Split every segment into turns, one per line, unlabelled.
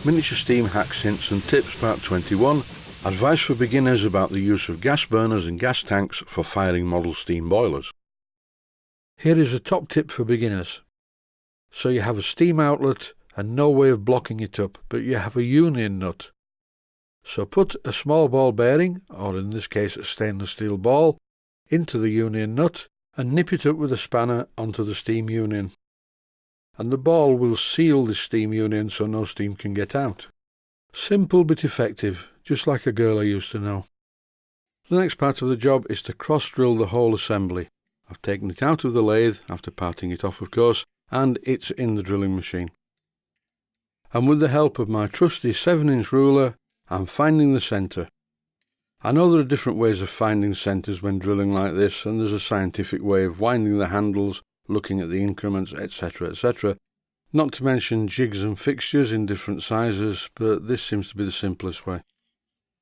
Miniature Steam Hacks, Hints and Tips Part 21. Advice for beginners about the use of gas burners and gas tanks for firing model steam boilers. Here is a top tip for beginners. So you have a steam outlet and no way of blocking it up, but you have a union nut. So put a small ball bearing, or in this case a stainless steel ball, into the union nut and nip it up with a spanner onto the steam union. And the ball will seal the steam union so no steam can get out. Simple but effective, just like a girl I used to know. The next part of the job is to cross-drill the whole assembly. I've taken it out of the lathe, after parting it off of course, and it's in the drilling machine. And with the help of my trusty 7-inch ruler, I'm finding the centre. I know there are different ways of finding centres when drilling like this, and there's a scientific way of winding the handles, looking at the increments, etc., etc. Not to mention jigs and fixtures in different sizes, but this seems to be the simplest way.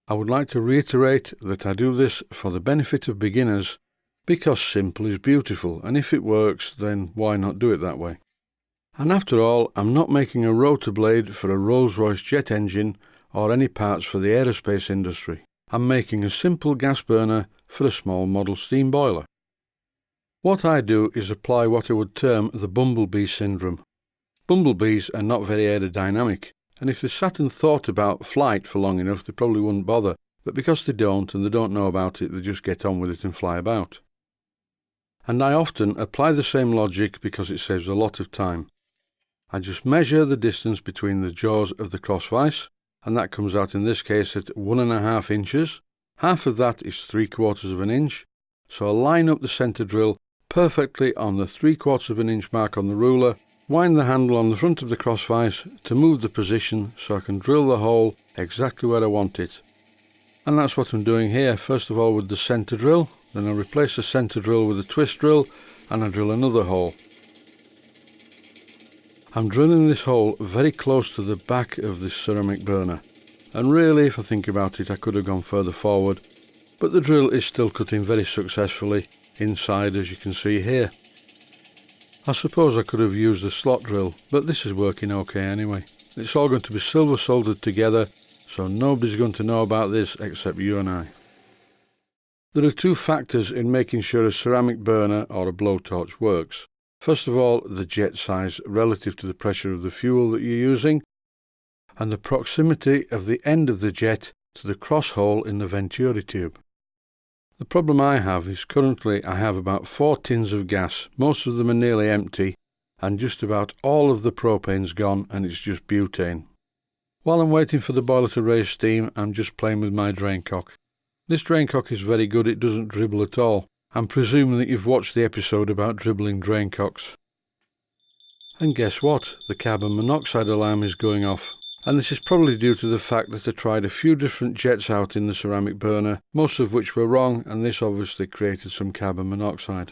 I would like to reiterate that I do this for the benefit of beginners, because simple is beautiful, and if it works, then why not do it that way? And after all, I'm not making a rotor blade for a Rolls-Royce jet engine or any parts for the aerospace industry. I'm making a simple gas burner for a small model steam boiler. What I do is apply what I would term the bumblebee syndrome. Bumblebees are not very aerodynamic, and if they sat and thought about flight for long enough, they probably wouldn't bother, but because they don't and they don't know about it, they just get on with it and fly about. And I often apply the same logic because it saves a lot of time. I just measure the distance between the jaws of the crossvice, and that comes out in this case at 1.5 inches. Half of that is 3/4 of an inch, so I line up the centre drill perfectly on the 3/4 of an inch mark on the ruler, wind the handle on the front of the crossvice to move the position so I can drill the hole exactly where I want it. And that's what I'm doing here, first of all with the centre drill, then I replace the centre drill with a twist drill and I drill another hole. I'm drilling this hole very close to the back of this ceramic burner, and really if I think about it I could have gone further forward, but the drill is still cutting very successfully inside, as you can see here. I suppose I could have used a slot drill, but this is working okay anyway. It's all going to be silver soldered together, so nobody's going to know about this except you and I. There are two factors in making sure a ceramic burner or a blowtorch works. First of all, the jet size relative to the pressure of the fuel that you're using, and the proximity of the end of the jet to the cross hole in the venturi tube. The problem I have is currently I have about 4 tins of gas, most of them are nearly empty, and just about all of the propane's gone and it's just butane. While I'm waiting for the boiler to raise steam, I'm just playing with my drain cock. This drain cock is very good, it doesn't dribble at all. I'm presuming that you've watched the episode about dribbling drain cocks. And guess what? The carbon monoxide alarm is going off. And this is probably due to the fact that I tried a few different jets out in the ceramic burner, most of which were wrong, and this obviously created some carbon monoxide.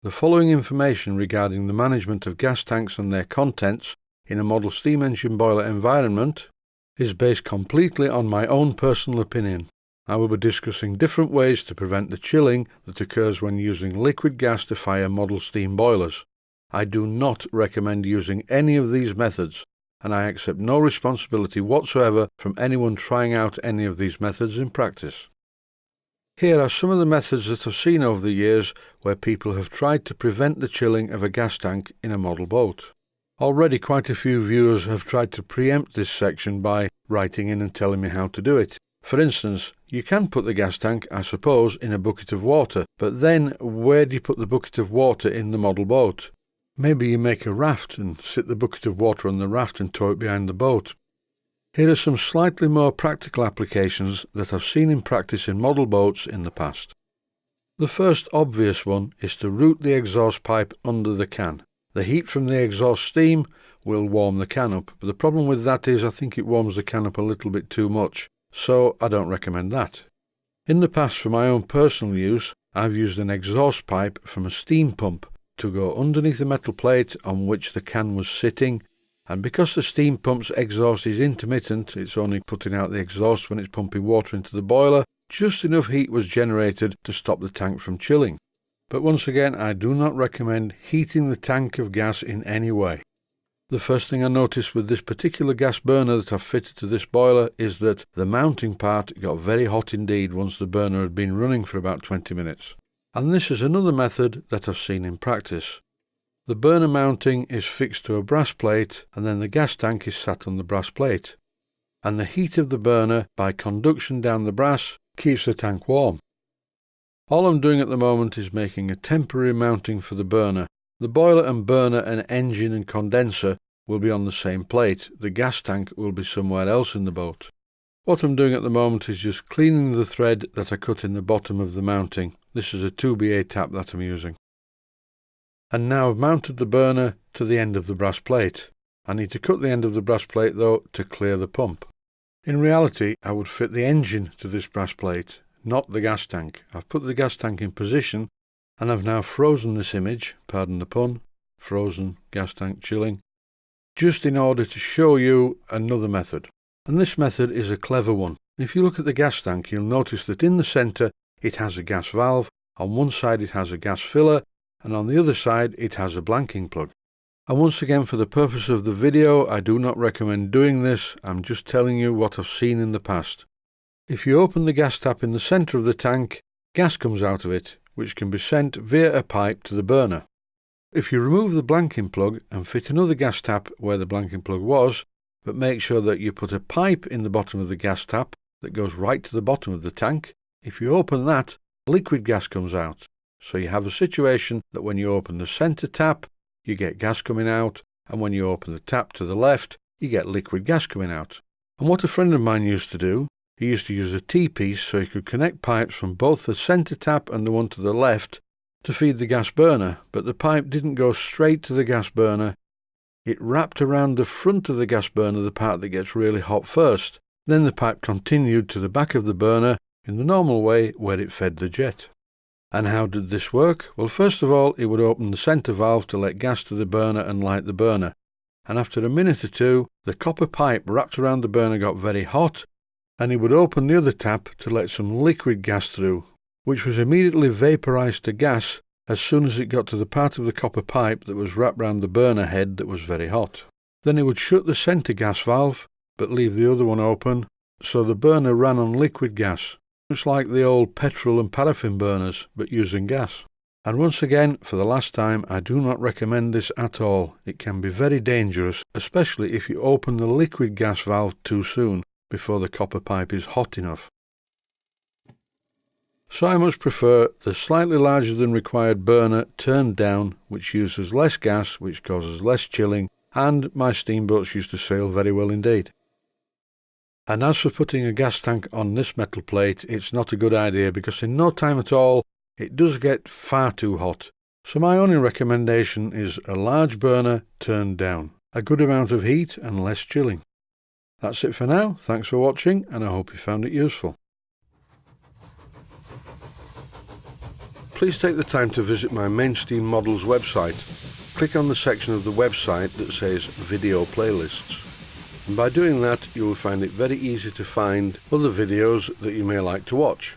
The following information regarding the management of gas tanks and their contents in a model steam engine boiler environment is based completely on my own personal opinion. I will be discussing different ways to prevent the chilling that occurs when using liquid gas to fire model steam boilers. I do not recommend using any of these methods, and I accept no responsibility whatsoever from anyone trying out any of these methods in practice. Here are some of the methods that I've seen over the years where people have tried to prevent the chilling of a gas tank in a model boat. Already quite a few viewers have tried to preempt this section by writing in and telling me how to do it. For instance, you can put the gas tank, I suppose, in a bucket of water, but then where do you put the bucket of water in the model boat? Maybe you make a raft and sit the bucket of water on the raft and tow it behind the boat. Here are some slightly more practical applications that I've seen in practice in model boats in the past. The first obvious one is to route the exhaust pipe under the can. The heat from the exhaust steam will warm the can up, but the problem with that is I think it warms the can up a little bit too much, so I don't recommend that. In the past, for my own personal use, I've used an exhaust pipe from a steam pump to go underneath the metal plate on which the can was sitting, and because the steam pump's exhaust is intermittent, it's only putting out the exhaust when it's pumping water into the boiler, just enough heat was generated to stop the tank from chilling. But once again, I do not recommend heating the tank of gas in any way. The first thing I noticed with this particular gas burner that I've fitted to this boiler is that the mounting part got very hot indeed once the burner had been running for about 20 minutes. And this is another method that I've seen in practice. The burner mounting is fixed to a brass plate and then the gas tank is sat on the brass plate. And the heat of the burner, by conduction down the brass, keeps the tank warm. All I'm doing at the moment is making a temporary mounting for the burner. The boiler and burner and engine and condenser will be on the same plate. The gas tank will be somewhere else in the boat. What I'm doing at the moment is just cleaning the thread that I cut in the bottom of the mounting. This is a 2BA tap that I'm using. And now I've mounted the burner to the end of the brass plate. I need to cut the end of the brass plate though to clear the pump. In reality, I would fit the engine to this brass plate, not the gas tank. I've put the gas tank in position and I've now frozen this image, pardon the pun, frozen gas tank chilling, just in order to show you another method. And this method is a clever one. If you look at the gas tank, you'll notice that in the centre it has a gas valve, on one side it has a gas filler, and on the other side it has a blanking plug. And once again, for the purpose of the video, I do not recommend doing this. I'm just telling you what I've seen in the past. If you open the gas tap in the centre of the tank, gas comes out of it, which can be sent via a pipe to the burner. If you remove the blanking plug and fit another gas tap where the blanking plug was, but make sure that you put a pipe in the bottom of the gas tap that goes right to the bottom of the tank, if you open that, liquid gas comes out. So you have a situation that when you open the centre tap, you get gas coming out, and when you open the tap to the left, you get liquid gas coming out. And what a friend of mine used to do, he used to use a T-piece so he could connect pipes from both the centre tap and the one to the left to feed the gas burner, but the pipe didn't go straight to the gas burner. It wrapped around the front of the gas burner, the part that gets really hot first. Then the pipe continued to the back of the burner in the normal way where it fed the jet. And how did this work? Well, first of all, it would open the centre valve to let gas to the burner and light the burner. And after a minute or two, the copper pipe wrapped around the burner got very hot, and he would open the other tap to let some liquid gas through, which was immediately vaporized to gas as soon as it got to the part of the copper pipe that was wrapped round the burner head that was very hot. Then he would shut the centre gas valve, but leave the other one open, so the burner ran on liquid gas, much like the old petrol and paraffin burners, but using gas. And once again, for the last time, I do not recommend this at all. It can be very dangerous, especially if you open the liquid gas valve too soon, before the copper pipe is hot enough. So I much prefer the slightly larger than required burner turned down, which uses less gas, which causes less chilling, and my steamboats used to sail very well indeed. And as for putting a gas tank on this metal plate, it's not a good idea because in no time at all it does get far too hot. So my only recommendation is a large burner turned down. A good amount of heat and less chilling. That's it for now. Thanks for watching and I hope you found it useful. Please take the time to visit my Mainsteam Models website. Click on the section of the website that says Video Playlists. And by doing that, you will find it very easy to find other videos that you may like to watch.